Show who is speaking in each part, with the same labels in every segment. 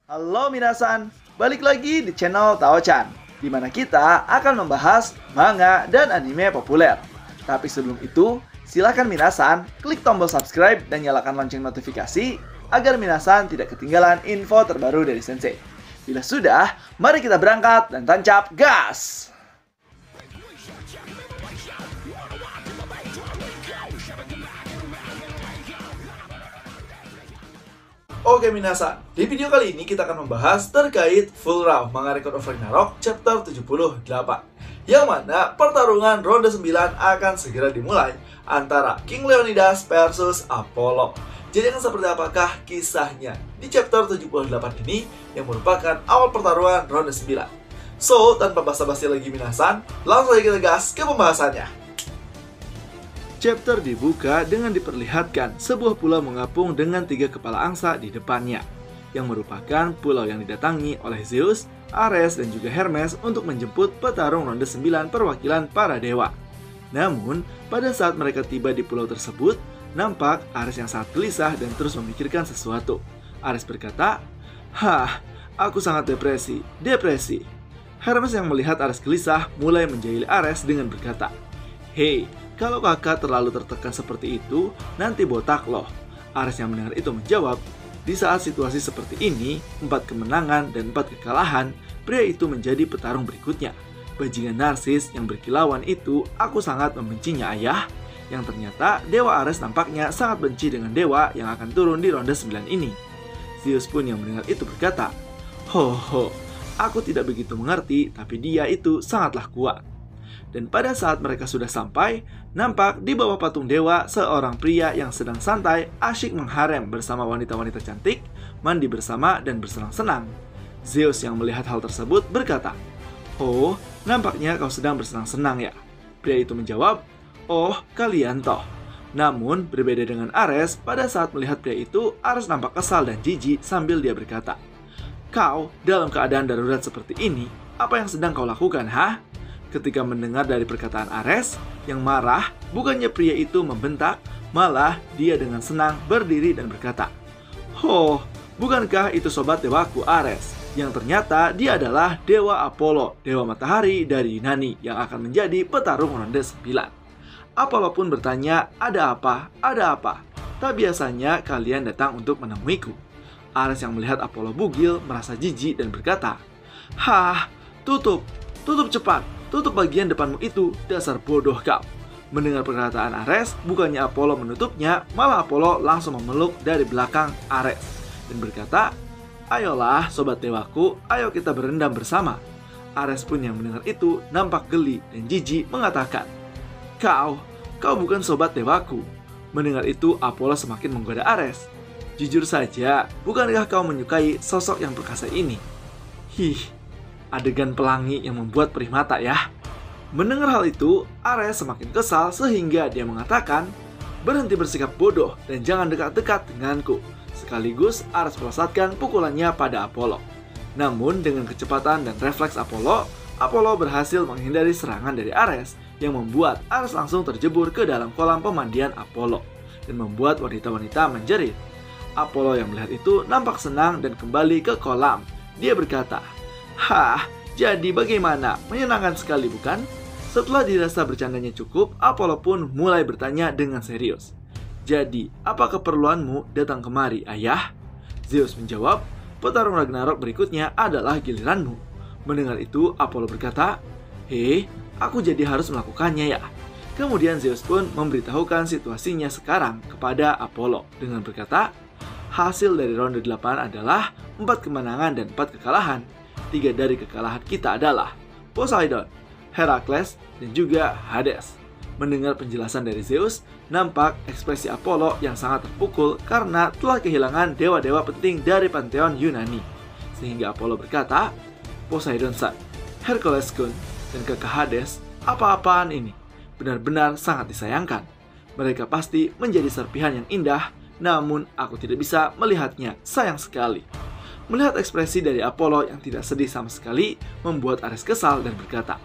Speaker 1: Halo minasan, balik lagi di channel Tao-chan, di mana kita akan membahas manga dan anime populer. Tapi sebelum itu, silakan minasan klik tombol subscribe dan nyalakan lonceng notifikasi agar minasan tidak ketinggalan info terbaru dari Sensei. Bila sudah, mari kita berangkat dan tancap gas! Oke minasan, di video kali ini kita akan membahas terkait Full Round Manga Record of Ragnarok chapter 78, yang mana pertarungan ronde 9 akan segera dimulai antara King Leonidas versus Apollo. Jadi akan seperti apakah kisahnya di chapter 78 ini yang merupakan awal pertarungan ronde 9. So, tanpa basa-basi lagi minasan, langsung saja kita gas ke pembahasannya. Chapter dibuka dengan diperlihatkan sebuah pulau mengapung dengan 3 kepala angsa di depannya, yang merupakan pulau yang didatangi oleh Zeus, Ares, dan juga Hermes untuk menjemput petarung ronde 9 perwakilan para dewa. Namun, pada saat mereka tiba di pulau tersebut, nampak Ares yang sangat gelisah dan terus memikirkan sesuatu. Ares berkata, "Hah, aku sangat depresi. Hermes yang melihat Ares gelisah mulai menjahili Ares dengan berkata, "Hei, kalau kakak terlalu tertekan seperti itu, nanti botak loh." Ares yang mendengar itu menjawab, "Di saat situasi seperti ini, 4 kemenangan dan 4 kekalahan, pria itu menjadi petarung berikutnya. Bajingan narsis yang berkilauan itu, aku sangat membencinya ayah." Yang ternyata, Dewa Ares nampaknya sangat benci dengan dewa yang akan turun di ronde 9 ini. Zeus pun yang mendengar itu berkata, "Ho, aku tidak begitu mengerti, tapi dia itu sangatlah kuat." Dan pada saat mereka sudah sampai, nampak di bawah patung dewa seorang pria yang sedang santai asyik mengharem bersama wanita-wanita cantik, mandi bersama dan bersenang-senang. Zeus yang melihat hal tersebut berkata, "Oh, nampaknya kau sedang bersenang-senang ya?" Pria itu menjawab, "Oh, kalian toh." Namun, berbeda dengan Ares, pada saat melihat pria itu, Ares nampak kesal dan jijik sambil dia berkata, "Kau dalam keadaan darurat seperti ini, apa yang sedang kau lakukan, ha?" Ketika mendengar dari perkataan Ares yang marah, bukannya pria itu membentak, malah dia dengan senang berdiri dan berkata, "Oh, bukankah itu sobat dewaku Ares, yang ternyata dia adalah Dewa Apollo, Dewa Matahari dari Yunani yang akan menjadi petarung ronde 9. Apollo pun bertanya, "Ada apa? Ada apa? Tak biasanya kalian datang untuk menemuiku." Ares yang melihat Apollo bugil merasa jijik dan berkata, "Hah, tutup cepat. Tutup bagian depanmu itu, dasar bodoh kau." Mendengar perkataan Ares, bukannya Apollo menutupnya, malah Apollo langsung memeluk dari belakang Ares dan berkata, "Ayolah sobat dewaku, ayo kita berendam bersama." Ares pun yang mendengar itu nampak geli dan jijik mengatakan, Kau bukan sobat dewaku." Mendengar itu Apollo semakin menggoda Ares. "Jujur saja, bukankah kau menyukai sosok yang perkasa ini?" Adegan pelangi yang membuat perih mata ya. Mendengar hal itu, Ares semakin kesal sehingga dia mengatakan, "Berhenti bersikap bodoh dan jangan dekat-dekat denganku." Sekaligus Ares melesatkan pukulannya pada Apollo. Namun dengan kecepatan dan refleks Apollo berhasil menghindari serangan dari Ares yang membuat Ares langsung terjebur ke dalam kolam pemandian Apollo dan membuat wanita-wanita menjerit. Apollo yang melihat itu nampak senang dan kembali ke kolam. Dia berkata, "Hah, jadi bagaimana? Menyenangkan sekali bukan?" Setelah dirasa bercandanya cukup, Apollo pun mulai bertanya dengan serius, "Jadi, apa keperluanmu datang kemari, ayah?" Zeus menjawab, "Petarung Ragnarok berikutnya adalah giliranmu." Mendengar itu, Apollo berkata, "Hei, aku jadi harus melakukannya ya." Kemudian Zeus pun memberitahukan situasinya sekarang kepada Apollo dengan berkata, "Hasil dari ronde 8 adalah 4 kemenangan dan 4 kekalahan. 3 dari kekalahan kita adalah Poseidon, Herakles, dan juga Hades." Mendengar penjelasan dari Zeus, nampak ekspresi Apollo yang sangat terpukul karena telah kehilangan dewa-dewa penting dari pantheon Yunani. Sehingga Apollo berkata, "Poseidon-san, Hercules-kun, dan kakak Hades, apa-apaan ini? Benar-benar sangat disayangkan. Mereka pasti menjadi serpihan yang indah, namun aku tidak bisa melihatnya, sayang sekali." Melihat ekspresi dari Apollo yang tidak sedih sama sekali, membuat Ares kesal dan berkata,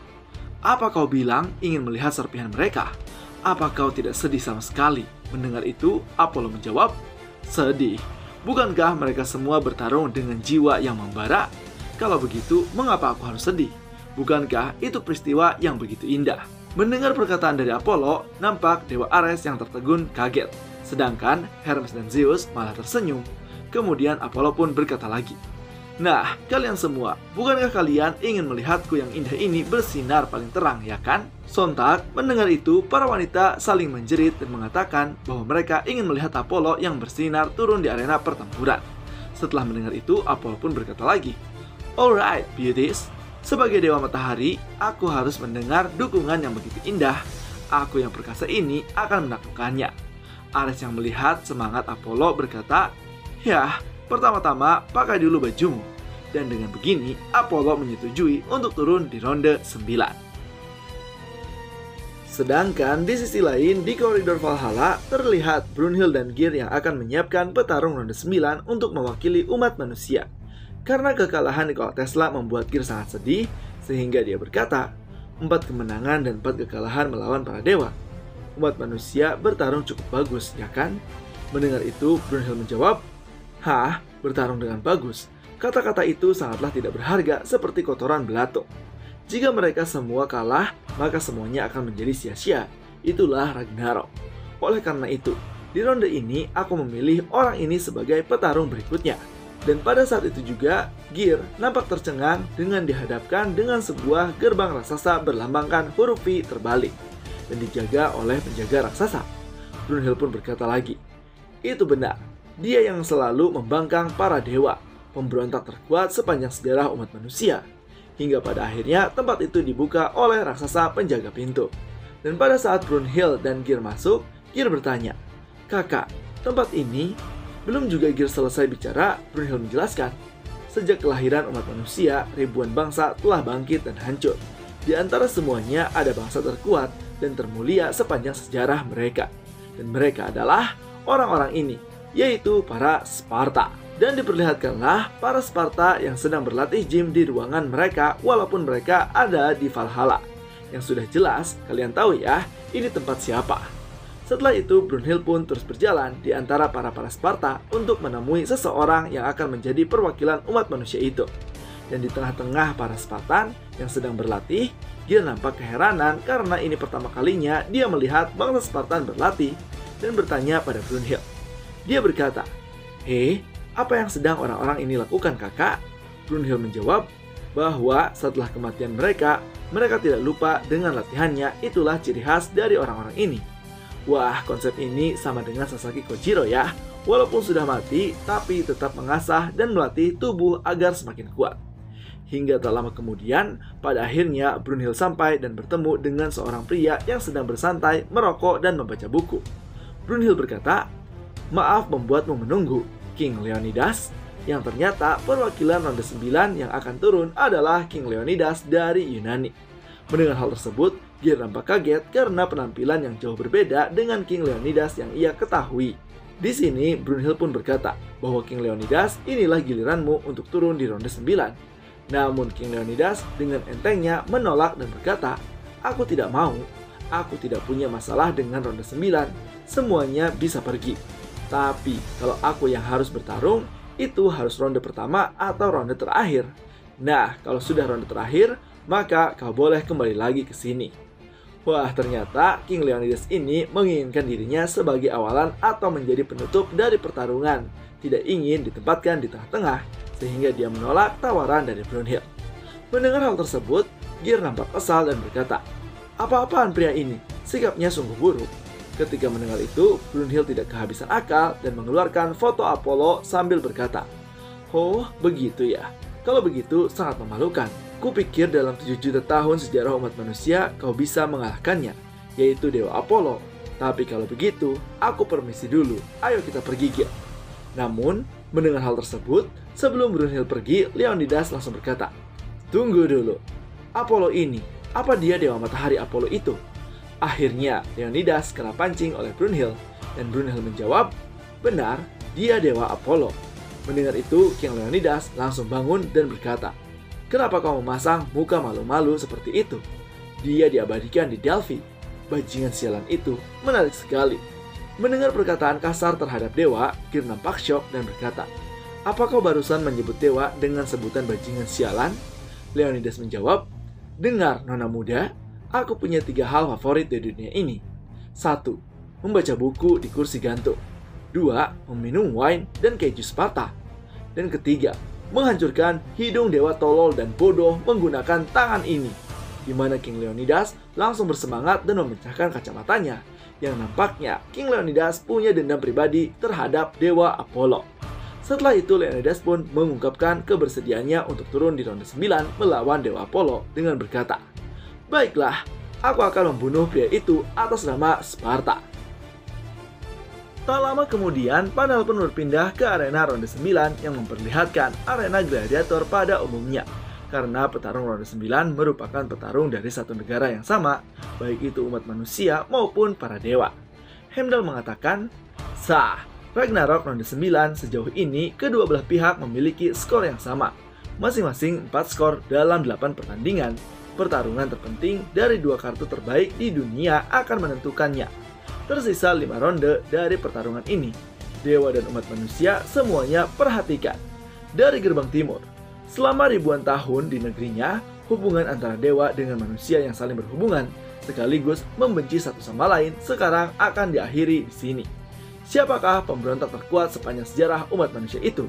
Speaker 1: "Apa kau bilang ingin melihat serpihan mereka? Apa kau tidak sedih sama sekali?" Mendengar itu, Apollo menjawab, "Sedih. Bukankah mereka semua bertarung dengan jiwa yang membara? Kalau begitu, mengapa aku harus sedih? Bukankah itu peristiwa yang begitu indah? Mendengar perkataan dari Apollo, nampak Dewa Ares yang tertegun kaget. Sedangkan Hermes dan Zeus malah tersenyum. Kemudian Apollo pun berkata lagi, "Nah, kalian semua, bukankah kalian ingin melihatku yang indah ini bersinar paling terang, ya kan?" Sontak, mendengar itu, para wanita saling menjerit dan mengatakan bahwa mereka ingin melihat Apollo yang bersinar turun di arena pertempuran. Setelah mendengar itu, Apollo pun berkata lagi, "Alright, beauties. Sebagai Dewa Matahari, aku harus mendengar dukungan yang begitu indah. Aku yang perkasa ini akan menaklukkannya." Ares yang melihat semangat Apollo berkata, "Ya, pertama-tama pakai dulu bajumu." Dan dengan begini, Apollo menyetujui untuk turun di ronde 9. Sedangkan di sisi lain, di koridor Valhalla, terlihat Brunhild dan Geir yang akan menyiapkan petarung ronde 9 untuk mewakili umat manusia. Karena kekalahan Nikola Tesla membuat Geir sangat sedih, sehingga dia berkata, 4 kemenangan dan 4 kekalahan melawan para dewa. Umat manusia bertarung cukup bagus, ya kan? Mendengar itu, Brunhild menjawab, "Hah, bertarung dengan bagus? Kata-kata itu sangatlah tidak berharga seperti kotoran belatung. Jika mereka semua kalah, maka semuanya akan menjadi sia-sia. Itulah Ragnarok. Oleh karena itu, di ronde ini aku memilih orang ini sebagai petarung berikutnya." Dan pada saat itu juga, Geir nampak tercengang dengan dihadapkan dengan sebuah gerbang raksasa berlambangkan huruf V terbalik dan dijaga oleh penjaga raksasa. Brunhild pun berkata lagi, "Itu benar, dia yang selalu membangkang para dewa, pemberontak terkuat sepanjang sejarah umat manusia." Hingga pada akhirnya tempat itu dibuka oleh raksasa penjaga pintu. Dan pada saat Brunhild dan Geir masuk, Geir bertanya, "Kakak, tempat ini..." Belum juga Geir selesai bicara, Brunhild menjelaskan, "Sejak kelahiran umat manusia, ribuan bangsa telah bangkit dan hancur. Di antara semuanya ada bangsa terkuat dan termulia sepanjang sejarah mereka. Dan mereka adalah orang-orang ini, yaitu para Sparta." Dan diperlihatkanlah para Sparta yang sedang berlatih gym di ruangan mereka walaupun mereka ada di Valhalla. Yang sudah jelas, kalian tahu ya, ini tempat siapa. Setelah itu, Brunhild pun terus berjalan di antara para Sparta untuk menemui seseorang yang akan menjadi perwakilan umat manusia itu. Dan di tengah-tengah para Spartan yang sedang berlatih, Geir nampak keheranan karena ini pertama kalinya dia melihat bangsa Spartan berlatih dan bertanya pada Brunhild. Dia berkata, "Hei, apa yang sedang orang-orang ini lakukan, kakak?" Brunhild menjawab bahwa setelah kematian mereka tidak lupa dengan latihannya. Itulah ciri khas dari orang-orang ini. Wah, konsep ini sama dengan Sasaki Kojiro ya. Walaupun sudah mati, tapi tetap mengasah dan melatih tubuh agar semakin kuat. Hingga tak lama kemudian, pada akhirnya Brunhild sampai dan bertemu dengan seorang pria yang sedang bersantai, merokok dan membaca buku. Brunhild berkata, "Maaf membuatmu menunggu, King Leonidas." Yang ternyata perwakilan ronde 9 yang akan turun adalah King Leonidas dari Yunani. Mendengar hal tersebut, Geir nampak kaget karena penampilan yang jauh berbeda dengan King Leonidas yang ia ketahui. Di sini, Brunhild pun berkata bahwa King Leonidas, inilah giliranmu untuk turun di ronde 9. Namun King Leonidas dengan entengnya menolak dan berkata, "Aku tidak mau, aku tidak punya masalah dengan ronde 9, semuanya bisa pergi. Tapi kalau aku yang harus bertarung, itu harus ronde pertama atau ronde terakhir. Nah, kalau sudah ronde terakhir, maka kau boleh kembali lagi ke sini." Wah, ternyata King Leonidas ini menginginkan dirinya sebagai awalan atau menjadi penutup dari pertarungan. Tidak ingin ditempatkan di tengah-tengah, sehingga dia menolak tawaran dari Brunhild. Mendengar hal tersebut, Geir nampak kesal dan berkata, "Apa-apaan pria ini? Sikapnya sungguh buruk." Ketika mendengar itu, Brunhild tidak kehabisan akal dan mengeluarkan foto Apollo sambil berkata, "Oh, begitu ya. Kalau begitu sangat memalukan. Kupikir dalam 7 juta tahun sejarah umat manusia kau bisa mengalahkannya, yaitu Dewa Apollo. Tapi kalau begitu, aku permisi dulu. Ayo kita pergi, Geir." Namun, mendengar hal tersebut, sebelum Brunhild pergi, Leonidas langsung berkata, "Tunggu dulu. Apollo ini, apa dia Dewa Matahari Apollo itu?" Akhirnya, Leonidas kena pancing oleh Brunhild, dan Brunhild menjawab, "Benar, dia Dewa Apollo." Mendengar itu, King Leonidas langsung bangun dan berkata, "Kenapa kau memasang muka malu-malu seperti itu? Dia diabadikan di Delphi. Bajingan sialan itu menarik sekali." Mendengar perkataan kasar terhadap dewa, Gear nampak syok dan berkata, "Apa kau barusan menyebut dewa dengan sebutan bajingan sialan?" Leonidas menjawab, "Dengar, nona muda, aku punya 3 hal favorit di dunia ini. 1. Membaca buku di kursi gantung. 2. Meminum wine dan keju Sparta. Dan ketiga, menghancurkan hidung dewa tolol dan bodoh menggunakan tangan ini." Di mana King Leonidas langsung bersemangat dan memecahkan kacamatanya. Yang nampaknya King Leonidas punya dendam pribadi terhadap dewa Apollo. Setelah itu Leonidas pun mengungkapkan kebersediaannya untuk turun di ronde 9 melawan dewa Apollo dengan berkata, "Baiklah, aku akan membunuh pria itu atas nama Sparta." Tak lama kemudian, panel pun berpindah ke arena ronde 9 yang memperlihatkan arena gladiator pada umumnya. Karena petarung ronde 9 merupakan petarung dari satu negara yang sama, baik itu umat manusia maupun para dewa. Heimdall mengatakan, "Sah, Ragnarok ronde 9 sejauh ini kedua belah pihak memiliki skor yang sama. Masing-masing 4 skor dalam 8 pertandingan. Pertarungan terpenting dari 2 kartu terbaik di dunia akan menentukannya. Tersisa 5 ronde dari pertarungan ini. Dewa dan umat manusia semuanya perhatikan. Dari gerbang timur. Selama ribuan tahun di negerinya, hubungan antara dewa dengan manusia yang saling berhubungan sekaligus membenci satu sama lain sekarang akan diakhiri di sini. Siapakah pemberontak terkuat sepanjang sejarah umat manusia itu?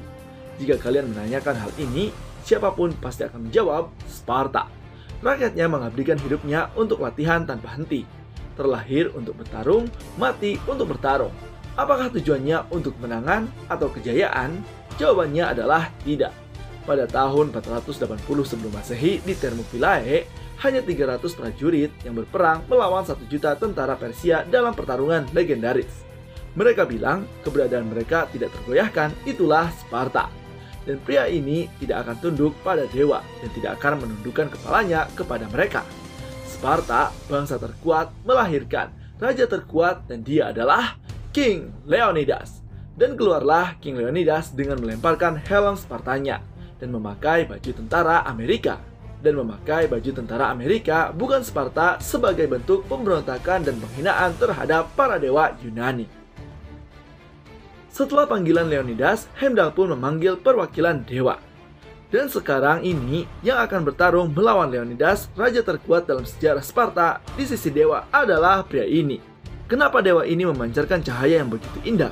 Speaker 1: Jika kalian menanyakan hal ini, siapapun pasti akan menjawab Sparta. Rakyatnya mengabdikan hidupnya untuk latihan tanpa henti. Terlahir untuk bertarung, mati untuk bertarung. Apakah tujuannya untuk kemenangan atau kejayaan? Jawabannya adalah tidak. Pada tahun 480 sebelum Masehi di Thermopylae, hanya 300 prajurit yang berperang melawan 1 juta tentara Persia dalam pertarungan legendaris. Mereka bilang keberadaan mereka tidak tergoyahkan, itulah Sparta. Dan pria ini tidak akan tunduk pada dewa dan tidak akan menundukkan kepalanya kepada mereka. Sparta, bangsa terkuat, melahirkan raja terkuat dan dia adalah King Leonidas. Dan keluarlah King Leonidas dengan melemparkan helm Spartanya dan memakai baju tentara Amerika. Dan memakai baju tentara Amerika bukan Sparta sebagai bentuk pemberontakan dan penghinaan terhadap para dewa Yunani. Setelah panggilan Leonidas, Heimdall pun memanggil perwakilan dewa. Dan sekarang ini yang akan bertarung melawan Leonidas, raja terkuat dalam sejarah Sparta di sisi dewa adalah pria ini. Kenapa dewa ini memancarkan cahaya yang begitu indah?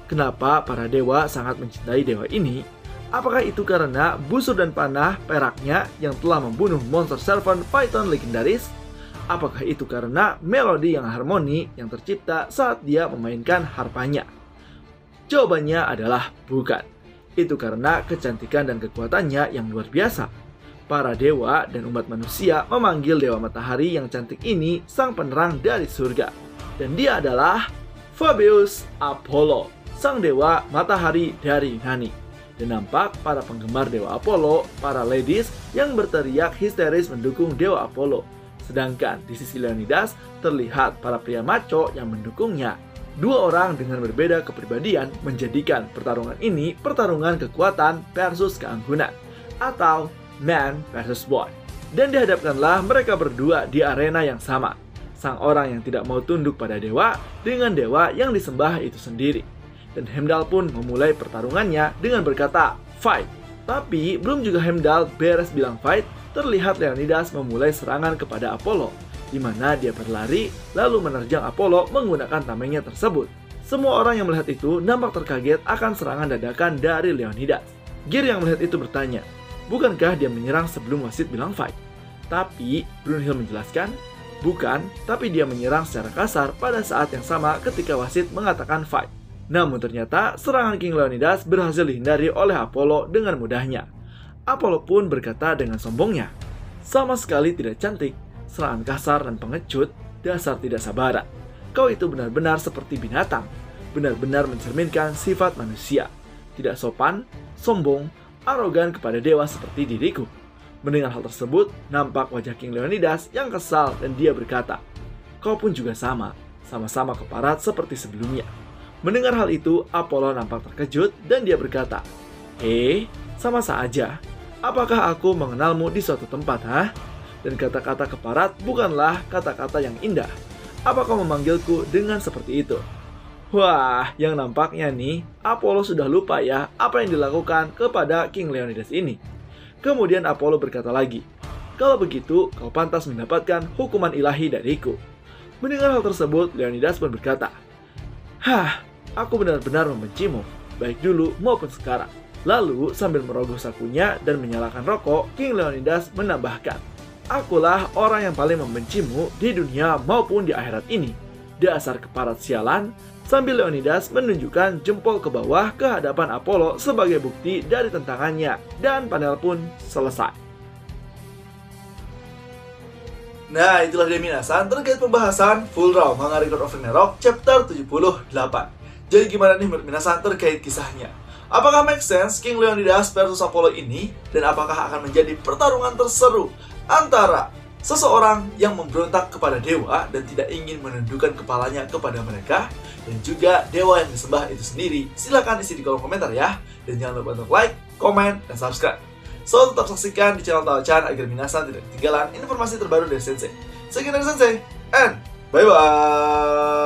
Speaker 1: Kenapa para dewa sangat mencintai dewa ini? Apakah itu karena busur dan panah peraknya yang telah membunuh monster serpent Python legendaris? Apakah itu karena melodi yang harmoni yang tercipta saat dia memainkan harpanya? Jawabannya adalah bukan. Itu karena kecantikan dan kekuatannya yang luar biasa. Para dewa dan umat manusia memanggil dewa matahari yang cantik ini sang penerang dari surga. Dan dia adalah Phoebus Apollo, sang dewa matahari dari Yunani. Dan nampak para penggemar dewa Apollo, para ladies yang berteriak histeris mendukung dewa Apollo. Sedangkan di sisi Leonidas terlihat para pria maco yang mendukungnya. 2 orang dengan berbeda kepribadian menjadikan pertarungan ini pertarungan kekuatan versus keanggunan, atau man versus boy. Dan dihadapkanlah mereka berdua di arena yang sama. Sang orang yang tidak mau tunduk pada dewa dengan dewa yang disembah itu sendiri. Dan Heimdall pun memulai pertarungannya dengan berkata, "Fight." Tapi belum juga Heimdall beres bilang fight, terlihat Leonidas memulai serangan kepada Apollo, di mana dia berlari lalu menerjang Apollo menggunakan tamengnya tersebut. Semua orang yang melihat itu nampak terkaget akan serangan dadakan dari Leonidas. Gear yang melihat itu bertanya, bukankah dia menyerang sebelum wasit bilang fight? Tapi Brunhild menjelaskan, bukan, tapi dia menyerang secara kasar pada saat yang sama ketika wasit mengatakan fight. Namun ternyata serangan King Leonidas berhasil dihindari oleh Apollo dengan mudahnya. Apollo pun berkata dengan sombongnya, "Sama sekali tidak cantik, serangan kasar dan pengecut, dasar tidak sabaran. Kau itu benar-benar seperti binatang, benar-benar mencerminkan sifat manusia. Tidak sopan, sombong, arogan kepada dewa seperti diriku." Mendengar hal tersebut, nampak wajah King Leonidas yang kesal dan dia berkata, "Kau pun juga sama-sama keparat seperti sebelumnya." Mendengar hal itu, Apollo nampak terkejut dan dia berkata, sama saja. Apakah aku mengenalmu di suatu tempat, ha? Dan kata-kata keparat bukanlah kata-kata yang indah. Apa kau memanggilku dengan seperti itu?"
Speaker 2: Wah, yang nampaknya nih, Apollo sudah lupa ya apa yang dilakukan kepada King Leonidas ini. Kemudian Apollo berkata lagi, "Kalau begitu, kau pantas mendapatkan hukuman ilahi dariku." Mendengar hal tersebut, Leonidas pun berkata, "Hah, aku benar-benar membencimu, baik dulu maupun sekarang." Lalu sambil merogoh sakunya dan menyalakan rokok, King Leonidas menambahkan, "Akulah orang yang paling membencimu di dunia maupun di akhirat ini. Dasar keparat sialan." Sambil Leonidas menunjukkan jempol ke bawah ke hadapan Apollo sebagai bukti dari tentangannya, dan panel pun selesai.
Speaker 1: Nah, itulah dia minasan terkait pembahasan Full Raw Manga Record of Ragnarok chapter 78. Jadi gimana nih menurut minasan terkait kisahnya? Apakah make sense King Leonidas versus Apollo ini? Dan apakah akan menjadi pertarungan terseru antara seseorang yang memberontak kepada dewa dan tidak ingin menundukkan kepalanya kepada mereka, dan juga dewa yang disembah itu sendiri? Silahkan isi di kolom komentar ya. Dan jangan lupa untuk like, komen, dan subscribe. So, tetap saksikan di channel Tao-chan agar minasan tidak ketinggalan informasi terbaru dari Sensei. Sekian dari Sensei, and bye-bye!